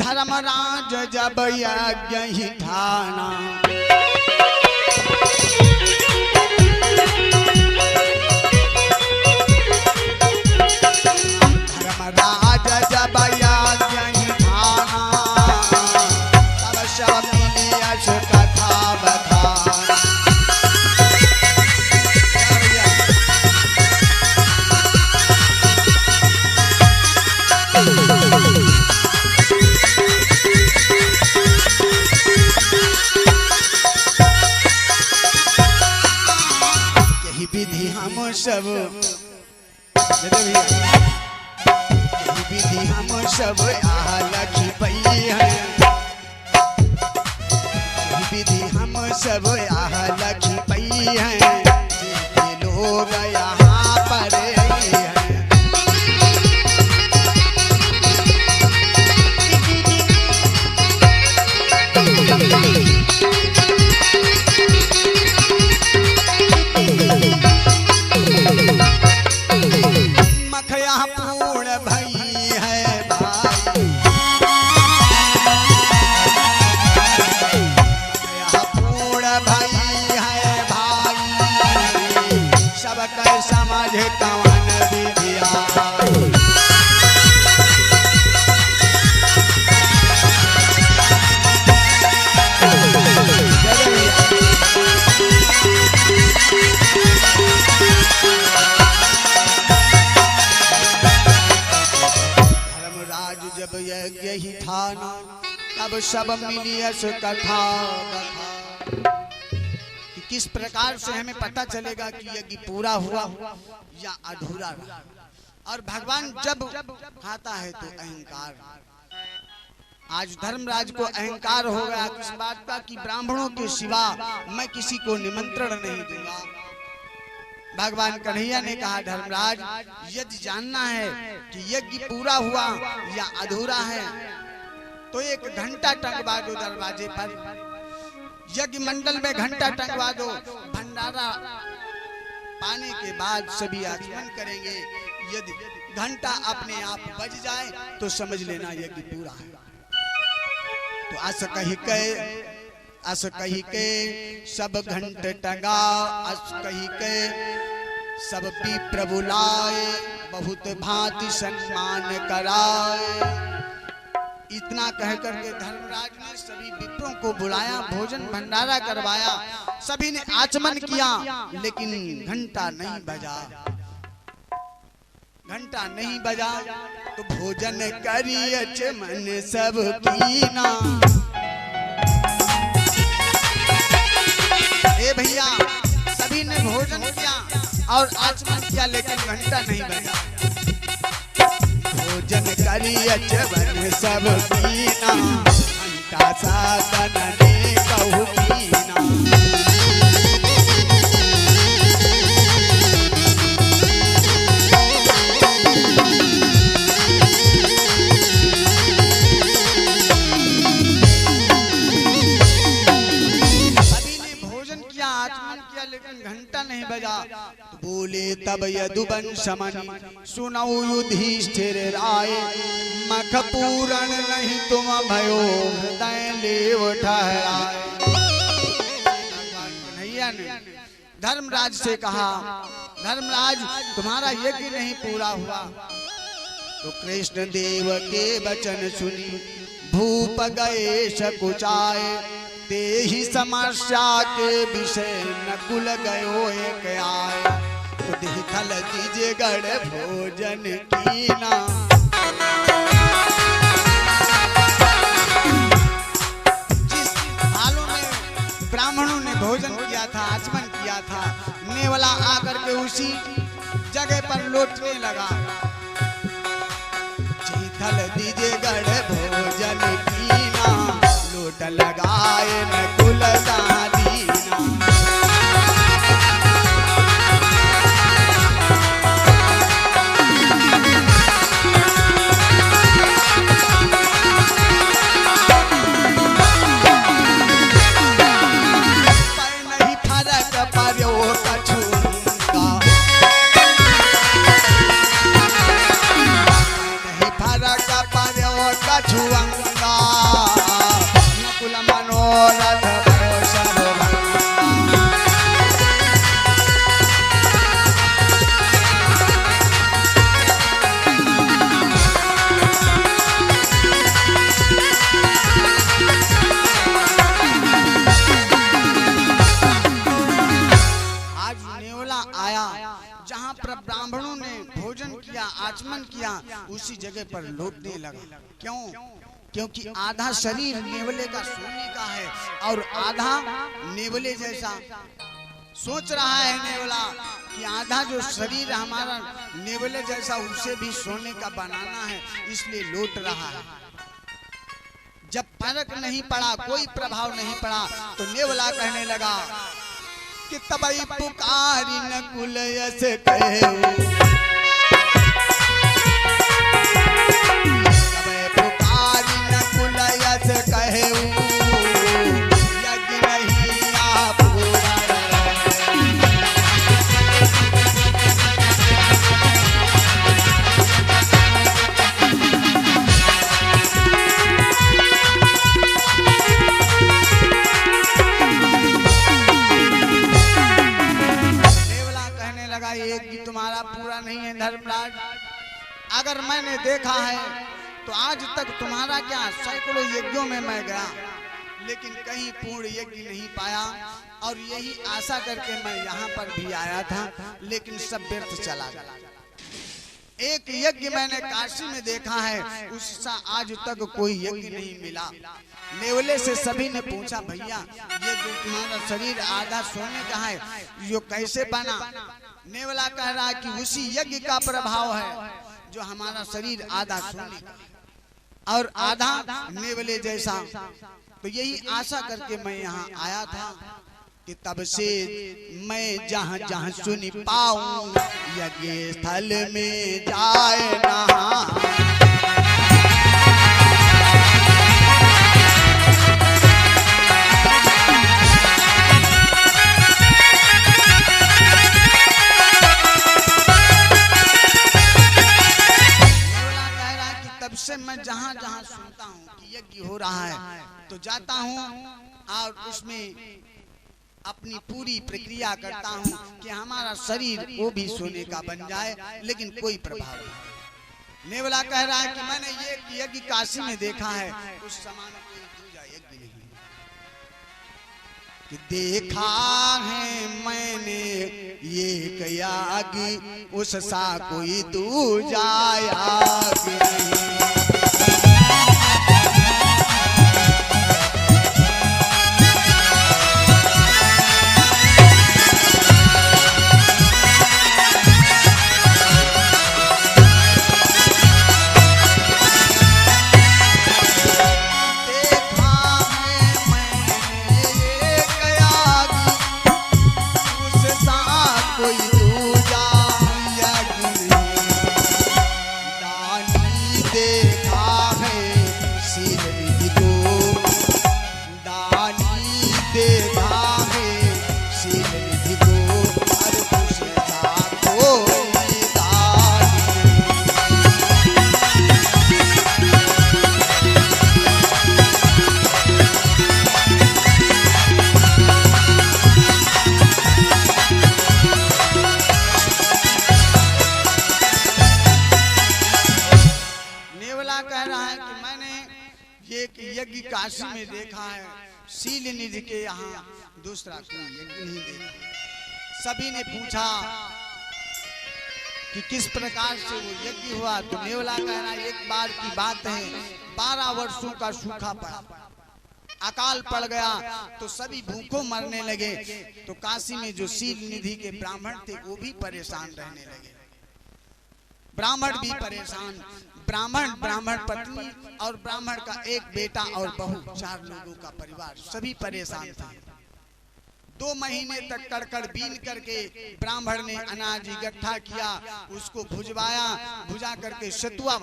धर्मराज जब यज्ञ ही ठाना, धर्मराज जब यज्ञ ही ठाना, तब सब मिली यश कथा बखाना। विधि हम सब विधि हम सब लखी पई है, विधि हम सब लखी पई है, लोग यहाँ पर हैं। पूर्ण भई है भाई, पूर्ण भई है भाई, सबका समझ कवन विधिया। जब यज्ञ ही ठाना, तब सब मिली यश कथा बखाना। कि किस प्रकार से हमें पता चलेगा कि यज्ञ पूरा हुआ या अधूरा रहा। और भगवान जब खाता है तो अहंकार, आज धर्मराज को अहंकार हो गया किस बात का कि ब्राह्मणों के सिवा मैं किसी को निमंत्रण नहीं दूंगा। भगवान कन्हैया ने कहा धर्मराज यदि जानना है कि यज्ञ पूरा हुआ या अधूरा है तो एक घंटा टंगवा दो दरवाजे पर, यज्ञ मंडल में घंटा टंगवा दो, भंडारा पाने के बाद सभी आगमन करेंगे। यदि घंटा अपने आप बज जाए तो समझ लेना यज्ञ पूरा है। तो अस कही के सब घंटे टंगा, अस कही के सब विप्र बुलाए, बहुत भांति सम्मान कराए। इतना कह करके धर्मराज ने सभी विप्रों को बुलाया, भोजन भंडारा करवाया, सभी ने आचमन किया, लेकिन घंटा नहीं बजा। घंटा नहीं बजा तो भोजन करिए चमन सब कीना। ए भैया सभी ने भोजन किया और आचमन किया, लेकिन घंटा नहीं बजा। भोजन करिए चमन सब कीना, घंटा साधन ने कहु कीना। लेकिन घंटा नहीं बजा तो बोले तब यदुवंश मणि सुनौ युधिष्ठिर राय, मख पूरण नहीं तुम भयो हृदय लेव ठहराए। कन्हैया ने धर्मराज से कहा धर्मराज तुम्हारा यज्ञ नहीं पूरा हुआ। तो कृष्ण देव के वचन सुनी भूप गए सकुचाए, ते ही समस्या के विषय नकुल गयो एक आए। तो देखल दीजिए गढ़ भोजन कीना। जिस थालों में ब्राह्मणों ने भोजन किया था, आचमन किया था, नेवला आकर के उसी जगह पर लौटने लगा। जीथल दीजिए गढ़ भोजन कीना, लोट लगाए नकुल दीना। पर नहीं फरक पर्यो कछुआ, नहीं फरक पर्यो कछुआ। भंगा नकुल मनोरथ भयो सब भंगा। जहाँ पर ब्राह्मणों ने भोजन किया, आचमन किया, उसी जगह पर लौटने लगा। क्यों? क्योंकि आधा शरीर नेवले का सोने का है और आधा नेवले जैसा सोच रहा है नेवला कि आधा जो शरीर हमारा नेवले जैसा उसे भी सोने का बनाना है, इसलिए लौट रहा है। जब फर्क नहीं पड़ा, कोई प्रभाव नहीं पड़ा, तो नेवला कहने लगा कि तबई पुकारी नकुल यस कहू, तबई पुकारी नकुल यस कहू, यज्ञ नहीं आप यज्ञ तुम्हारा पूरा नहीं है धर्मराज। अगर मैंने देखा है तो आज तक तुम्हारा क्या सैकड़ों यज्ञों में मैं गया, लेकिन कहीं पूर्ण यज्ञ नहीं पाया, और यही आशा करके मैं यहाँ पर भी आया था, लेकिन सब व्यर्थ चला गया। एक यज्ञ मैंने काशी में देखा है, उसका आज तक कोई यज्ञ नहीं मिला। नेवले से सभी ने पूछा, भैया ये जो तुम्हारा शरीर आधा सोने का है, ये कैसे बना? नेवला कह रहा है कि उसी यज्ञ का प्रभाव है जो हमारा शरीर आधा सोने का और आधा नेवले जैसा। तो यही आशा करके मैं यहाँ आया था कि तब से मैं जहाँ जहाँ सुन पाऊं यज्ञ स्थल में जाए नहा। से मैं जहाँ जहाँ सुनता हूँ कि यज्ञ हो रहा है तो जाता हूँ और उसमें अपनी पूरी प्रक्रिया करता हूँ कि हमारा शरीर वो भी सोने का बन जाए, लेकिन कोई प्रभाव नहीं। नेवला कह रहा है कि मैंने ये यज्ञ काशी में देखा है, उस समान कोई दूजा यज्ञ नहीं कि देखा है मैंने ये यज्ञ उस सा कोई दूजा यज्ञ नहीं। यज्ञ काशी में देखा है, शील निधि के यहाँ दूसरा कोई यज्ञ नहीं देखा। सभी ने पूछा कि किस प्रकार से वो यज्ञ हुआ, तो नेवला कह रहा है एक बार की बात है, 12 वर्षों का सूखा पड़ा, अकाल पड़ गया तो सभी भूखों मरने लगे। तो काशी में जो शील निधि के ब्राह्मण थे वो भी परेशान रहने लगे, ब्राह्मण भी परेशान, ब्राह्मण पत्नी और ब्राह्मण का एक बेटा और बहू, 4 लोगों का परिवार, सभी परेशान थे। 2 महीने तक कड़कड़ बीन करके ब्राह्मण ने अनाज इकट्ठा किया, उसको भुजवाया, भुजा करके सतुआ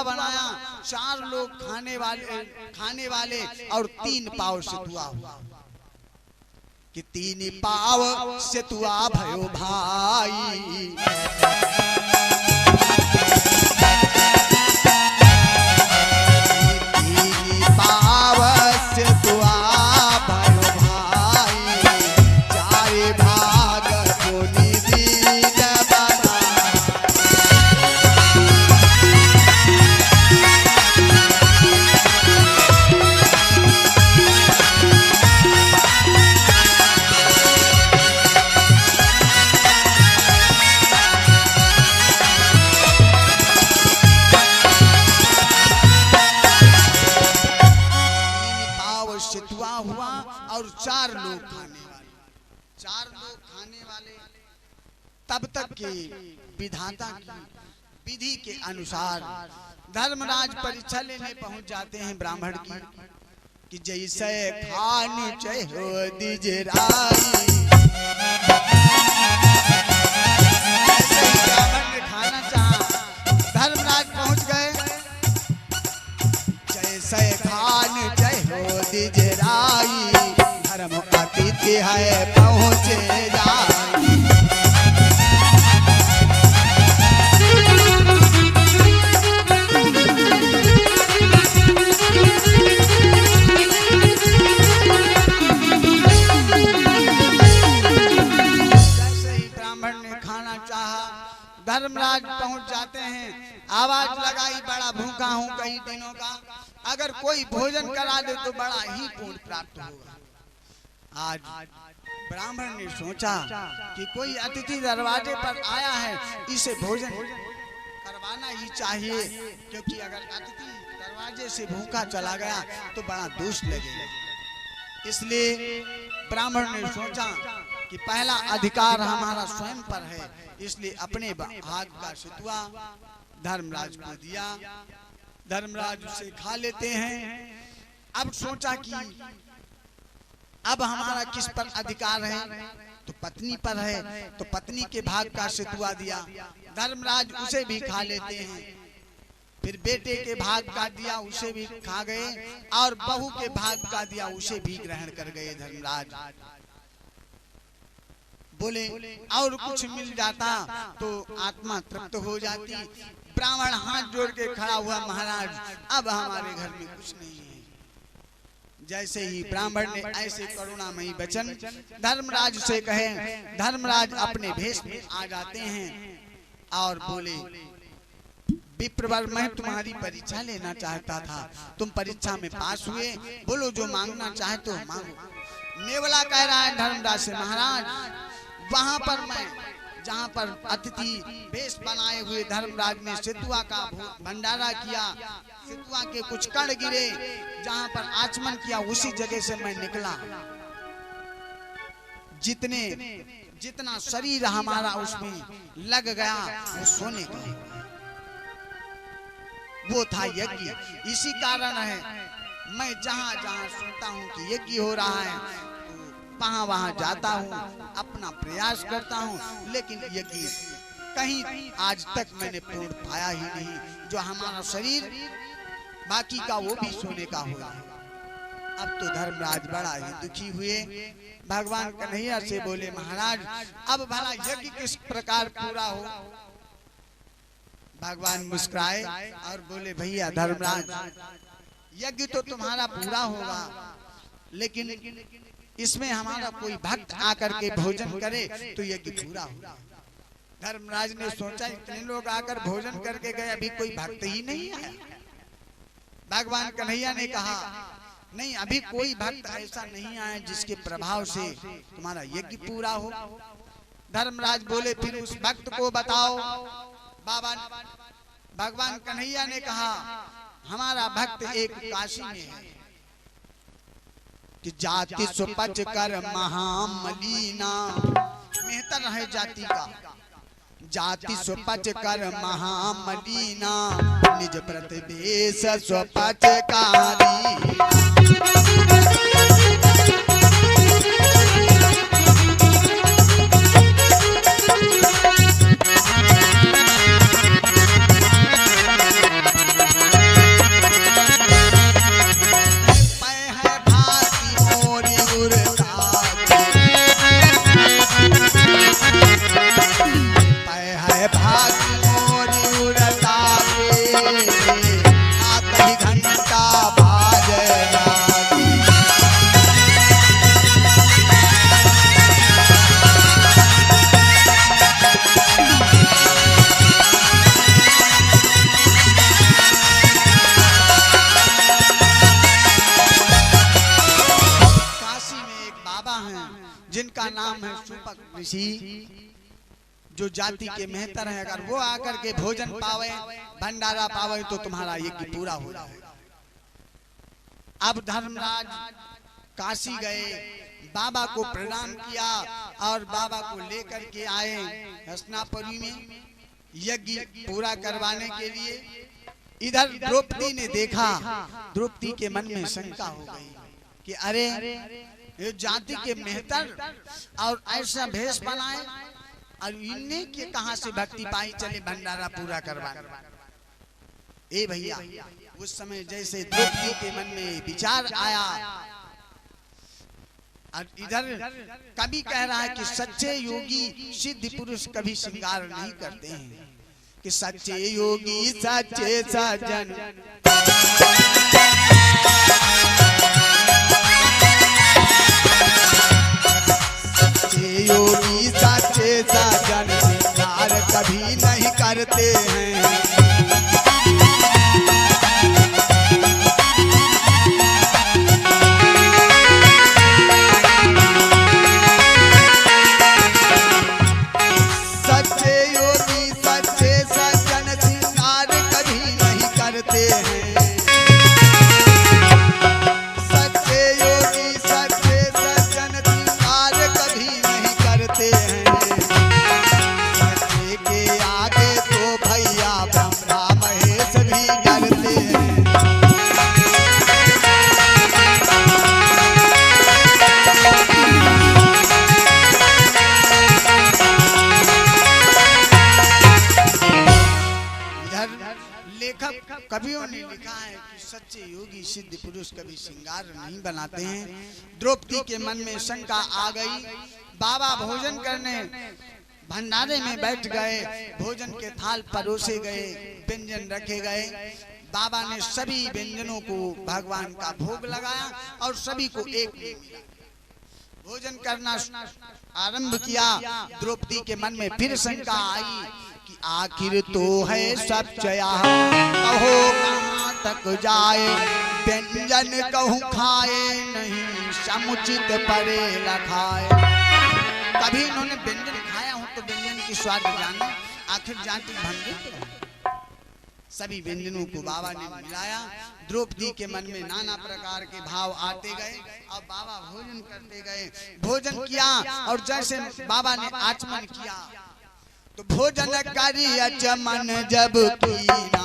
बनाया। 4 लोग खाने वाले और 3 पाव सतुआ हुआ कि 3 पाव सतुआ भयो भाई। धुआं हुआ और 4 लोग खाने वाले तब तक के विधाता की विधि के अनुसार धर्मराज परीक्षा लेने पहुंच जाते हैं ब्राह्मण की कि जैसे खानी चाहिए दीजिए राई। ब्राह्मण ने खाना चाहा, धर्मराज पहुंच गए। जैसे खान चाहिए दीजिए राई, धर्म अतिथि है पहुंचे जाई। धर्मराज पहुंच जाते हैं, आवाज लगाई बड़ा भूखा हूं कई दिनों का, अगर कोई भोजन करा दे तो बड़ा ही पुण्य प्राप्त होगा। आज ब्राह्मण ने सोचा कि कोई अतिथि दरवाजे पर आया है, इसे भोजन करवाना ही चाहिए, क्योंकि अगर अतिथि दरवाजे से भूखा चला गया तो बड़ा दोष लगेगा। इसलिए ब्राह्मण ने सोचा कि पहला अधिकार हमारा स्वयं पर है, इसलिए अपने हाथ का सितुआ धर्मराज को दिया। धर्मराज उसे खा लेते हैं। अब सोचा कि अब हमारा किस पर अधिकार है, तो पत्नी पर है, तो पत्नी के भाग का सितुआ दिया। धर्मराज उसे भी खा लेते हैं। फिर बेटे के भाग का दिया, उसे भी खा गए, और बहू के भाग का दिया, उसे भी ग्रहण कर गए धर्मराज। बोले और कुछ मिल जाता तो आत्मा तृप्त हो जाती। ब्राह्मण हाथ जोड़ के खड़ा हुआ, महाराज अब हमारे घर में कुछ नहीं है। जैसे ही ब्राह्मण ने ऐसे करुणामयी वचन धर्मराज से कहे, धर्मराज अपने भेष में आ जाते हैं और बोले, विप्रवर मैं तुम्हारी परीक्षा लेना चाहता था, तुम परीक्षा में पास हुए, बोलो जो मांगना चाहे तो मांगो। नेवला कह रहा है धर्मराज से, महाराज वहां पर मैं जहां पर अतिथि वेश बनाए हुए धर्मराज ने सितुआ का भंडारा किया, सितुआ के कुछ कण गिरे, जहां पर आचमन किया उसी जगह से मैं निकला। जितना शरीर हमारा उसमें लग गया वो सोने का, वो था यज्ञ। इसी कारण है मैं जहां जहां सुनता हूं कि यज्ञ हो रहा है वहां वहां जाता हूँ, अपना प्रयास करता हूँ, लेकिन यज्ञ कहीं आज तक मैंने पूर्ण पाया ही नहीं। जो हमारा शरीर बाकी का वो भी सोने का हुआ है। अब तो धर्मराज बड़ा ही दुखी हुए, भगवान कन्हैया से बोले, महाराज अब भला यज्ञ किस प्रकार पूरा हो। भगवान मुस्कुराए और बोले, भैया धर्मराज यज्ञ तो तुम्हारा पूरा होगा, लेकिन इसमें हमारा कोई भक्त आकर के भोजन करे तो यज्ञ पूरा होगा। धर्मराज ने सोचा इतने लोग आकर भोजन करके गए, अभी कोई भक्त ही नहीं आया। भगवान कन्हैया ने कहा, नहीं अभी कोई भक्त ऐसा नहीं आया जिसके प्रभाव से तुम्हारा यज्ञ पूरा हो। धर्मराज बोले, फिर उस भक्त को बताओ। बाबा भगवान कन्हैया ने कहा, हमारा भक्त एक काशी में है कि जाति सुपच कर महामलीना, मेहतर है जाति का, जाति सुपच कर महामलीना, निज प्रतिवेश स्वपचकारी। जिनका नाम है सुपक ऋषि, जो जाति के मेहतर हैं, अगर वो आकर के भोजन पावे, भंडारा पावे तो तुम्हारा यज्ञ पूरा हो जाए। अब धर्मराज काशी गए, बाबा को प्रणाम किया और बाबा को लेकर के आए हस्तिनापुरी में यज्ञ पूरा करवाने के लिए। इधर द्रौपदी ने देखा, द्रौपदी के मन में शंका हो गई कि अरे ये जाति के मेहतर और ऐसा भेष बनाए और इन्हें के कहां से भक्ति पाई चले भंडारा पूरा करवाने। ए भैया, उस समय जैसे द्रौपदी के मन में विचार आया, और इधर कवि कह रहा है कि सच्चे योगी सिद्ध पुरुष कभी श्रृंगार नहीं करते हैं, कि सच्चे योगी सच्चे सज्जन सच्चे योगी सच्चे सज्जन श्रृंगार कभी नहीं करते हैं। कवियों ने लिखा है कि सच्चे योगी सिद्ध पुरुष कभी श्रृंगार नहीं बनाते हैं। द्रौपदी के मन में शंका आ गई। बाबा भोजन करने भंडारे में बैठ गए, भोजन के थाल परोसे गए, व्यंजन रखे गए। बाबा ने सभी व्यंजनों को भगवान का भोग लगाया और सभी को एक भोजन करना आरंभ किया। द्रौपदी के मन में फिर शंका आई कि आखिर तो है सब चया, कहो कहाँ तक जाए, व्यंजन कहूँ खाए नहीं, समुचित परे लखाए। कभी इन्होंने व्यंजन खाया हो तो व्यंजन की स्वाद जाने, आखिर जाति भंडित। सभी व्यंजनों को बाबा ने मिलाया। द्रौपदी के मन में नाना प्रकार के भाव आते गए और बाबा भोजन करते गए। भोजन किया और जैसे बाबा ने आचमन किया तो भोजन करी अचमन जब कीना,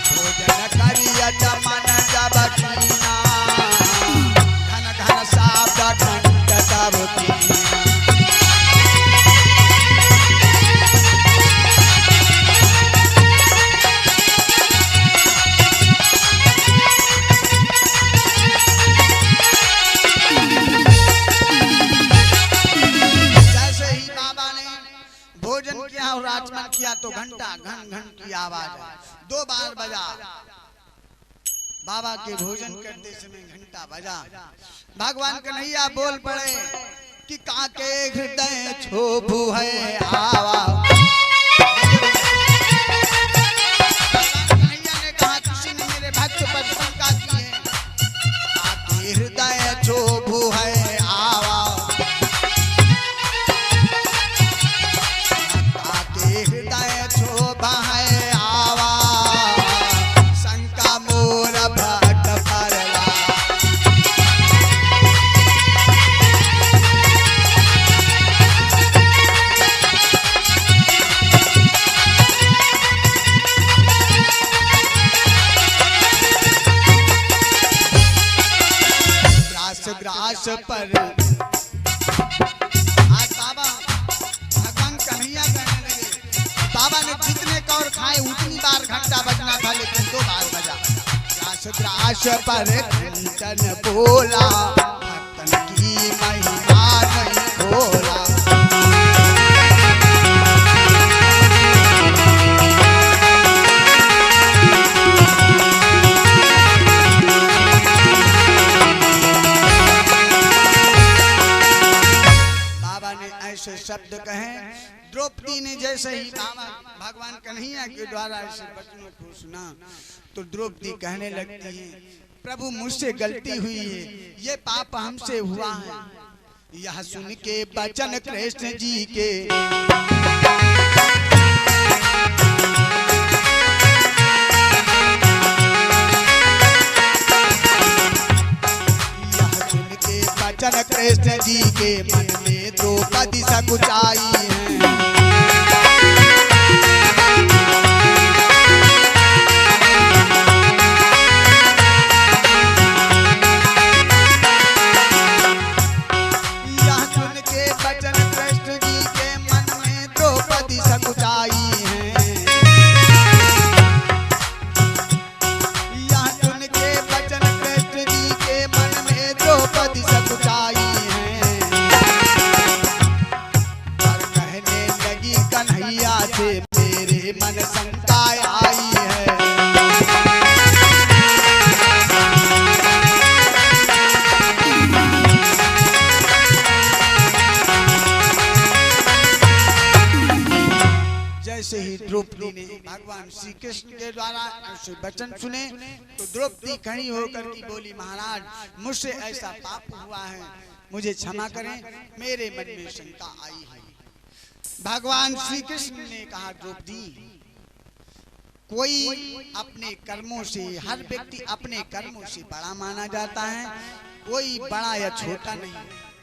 भोजन करी अचमन जब कीना, घन घन शब्द घंट तब कीना। और आचमन किया तो घंटा घन घन की आवाज 2 बार बजा। बाबा के भोजन करते समय घंटा बजा। भगवान कन्हैया बोल पड़े कि काके हृदय क्षोभु है आवा। कन्हैया ने कहा किसी ने मेरे भक्त पर शंका की है, काके हृदय क्षोभु है आवा। हृदय क्षोभ है आवा, शंका मोर भट परला। ग्रास ग्रास पर आज बाबा भगवान कन्हैया कहने लगे, बाबा ने जितने कौर खाए उतनी बार घंटा बजना था, लेकिन 2 बार बजा। ग्रास ग्रास पर कीर्तन बोला, भक्तन की महिमा नहीं खोला। बाबा ने ऐसे शब्द कहे। द्रौपदी ने जैसे ही बाबा भगवान कन्हैया के द्वारा ऐसे वचनों को सुना तो द्रौपदी कहने लगती है, प्रभु मुझसे गलती हुई है, ये पाप हमसे हुआ है। यह सुन के वचन कृष्ण जी के बचन कृष्ण जी के मन में द्रौपदी सकुचाई है। मेरे मन शंका आई है। जैसे ही द्रौपदी ने भगवान श्री कृष्ण के द्वारा वचन सुने तो द्रौपदी खड़ी होकर की बोली, महाराज मुझसे ऐसा पाप हुआ है, मुझे क्षमा करें, मेरे मन में शंका आई है। भगवान श्री कृष्ण ने कहा, द्रौपदी कोई अपने कर्मों से, हर व्यक्ति अपने कर्मों से बड़ा माना जाता है, कोई बड़ा या छोटा नहीं।